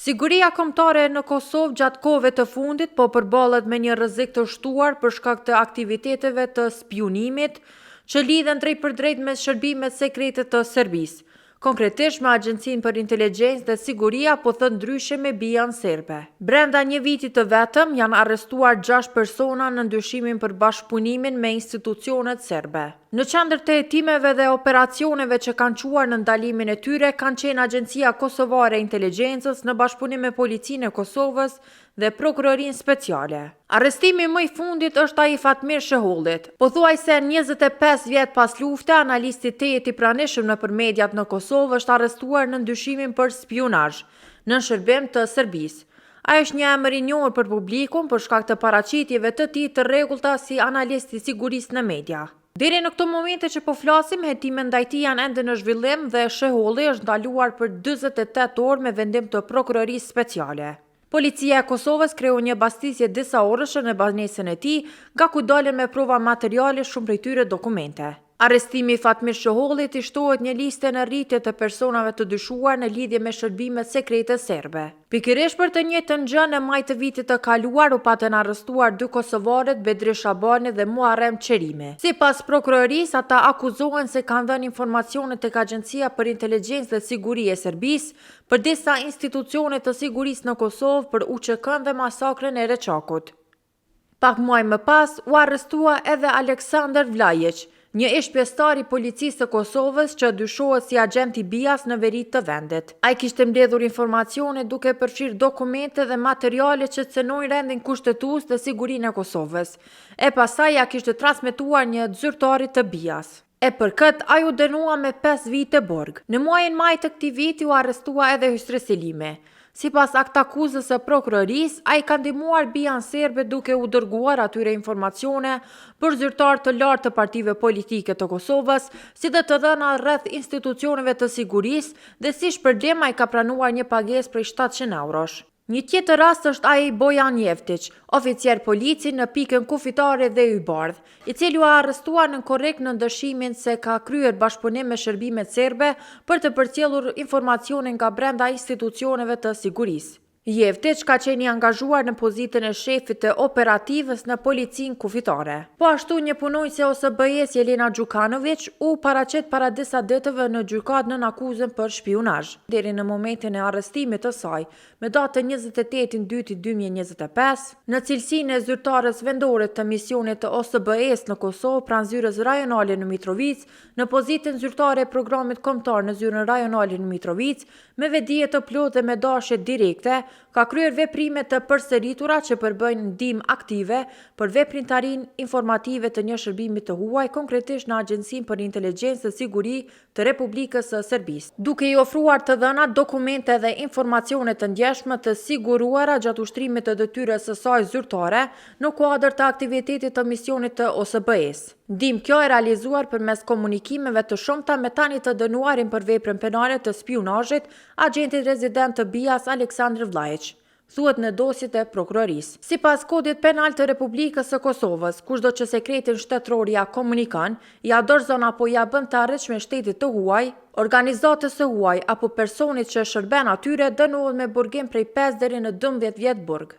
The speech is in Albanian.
Siguria kombëtare në Kosovë gjatë kohëve të fundit po përballet me një rrezik të shtuar për shkak të aktiviteteve të spionimit që lidhen drejt për drejt me shërbimet sekrete të Serbisë. Konkretisht me Agjencinë për Inteligjencë dhe Siguri apo thënë ndryshe me BIA-n serbe. Brenda një viti të vetëm janë arrestuar 6 persona në ndyshimin për bashkëpunimin me institucionet serbe. Në qendër të hetimeve dhe operacioneve që kanë quar në ndalimin e tyre kanë qenë Agjencia Kosovare e Inteligjencës në bashkëpunim me Policinë e Kosovës dhe Prokurorinë Speciale. Arrestimi më i fundit është ai i Fatmir Shehollit. Pothuajse 25 vjet pas lufte, analisti i pranishëm nëpër mediat në Kosovë është arrestuar në ndyshimin për spionazh në shërbim të Serbisë. Ai është një emër i njohur për publikun për shkak të paraqitjeve të tij të rregullta si analist i sigurisë në media. Deri në këto momente që po flasim, hetimet ndaj tij janë ende në zhvillim dhe Sheholli është ndaluar për 48 orë me vendim të Prokurorisë Speciale. Policia e Kosovës kreu një mbastisje disa orëshe në banesën e tij, nga ku dalën me prova materiale shumë prej tyre dokumente. Arrestimi i Fatmir Shehollit i shtohet një listë në rritje të personave të dyshuar në lidhje me shërbimet sekrete serbe. Pikërisht për të njëjtën gjë në maj të vitit të kaluar u patën arrestuar 2 kosovarët, Bedri Shabani dhe Muharrem Çerimi. Sipas prokurorisë, ata akuzohen se kanë dhënë informacione tek Agjencia për Inteligjencë dhe Siguri e Serbisë për disa institucione të sigurisë në Kosovë për UÇK-n dhe masakrën e Reçakut. Pak muaj më pas u arrestua edhe Aleksandar Vlajić, një ish pjesëtar i policisë të Kosovës që dyshohet si agent i BIA-s në veri të vendit. Ai kishte mbledhur informacione duke përfshirë dokumente dhe materiale që cënojnë rendin kushtetues të sigurinë e Kosovës. E pastaj ja kishte transmetuar një zyrtarit të BIA-s. E për këtë, ai u dënua me 5 vite burg. Në muajin maj të këtij viti u arrestua edhe Hysri Selimi. Sipas aktakuzës së prokurorisë, ai ka ndihmuar BIA-n serbe duke u dërguar atyre informacione për zyrtar të lartë të partive politike të Kosovës, si dhe të dhëna rreth institucioneve të sigurisë dhe si shpërblim ai ka pranuar një pagesë prej 700 eurosh. Një tjetër rast është ai Bojan Jeftić, oficer polici në pikën kufitare dhe Ybardh, i cili u arrestua në korrekt në ndëshkimin se ka kryer bashkëpunim me shërbimet serbe për të përcjellur informacione nga brenda institucioneve të sigurisë. Jeftić ka qenë i angazhuar në pozitën e shefit të operativës në policinë kufitare. Po ashtu një punonjëse OSBE-s Jelena Gjukanović u paraqet para disa ditëve në gjykatë nën akuzën për shpionazh. Deri në momentin e arrestimit të saj, me datën 28/2/2025, në cilësinë e zyrtares vendore të misionit të OSBE-s në Kosovë pranë zyrës rajonale në Mitrovicë, në pozitën zyrtare e programit kombëtar në zyrën rajonale në Mitrovicë, me vedije të plotë dhe me dashje direkte, ka kryer veprime të përsëritura që përbëjnë ndihmë aktive për veprimtarinë informative të një shërbimi të huaj, konkretisht në Agjencinë për Inteligjencë dhe Siguri të Republikës së Serbisë, duke i ofruar të dhëna dokumente dhe informacione të ndjeshme të siguruara gjatë ushtrimit të detyrës së saj zyrtare në kuadër të aktivitetit të misionit të OSBE-s. Ndihmë kjo e realizuar përmes komunikimeve të shumta me tani të dënuarin për veprën penale të spionazhit, agentit rezident të BIA-s Aleksandar Vlajić, thuhet në dosjet e prokurorisë. Sipas kodit penal të Republikës së Kosovës, kushdo që sekretin shtetëror ja komunikon, ja dorëzon apo ja bën të arritshme shtetit të huaj, organizatës së huaj apo personit që shërben atyre dënohet me burgim prej 5 deri në 12 vjet burg.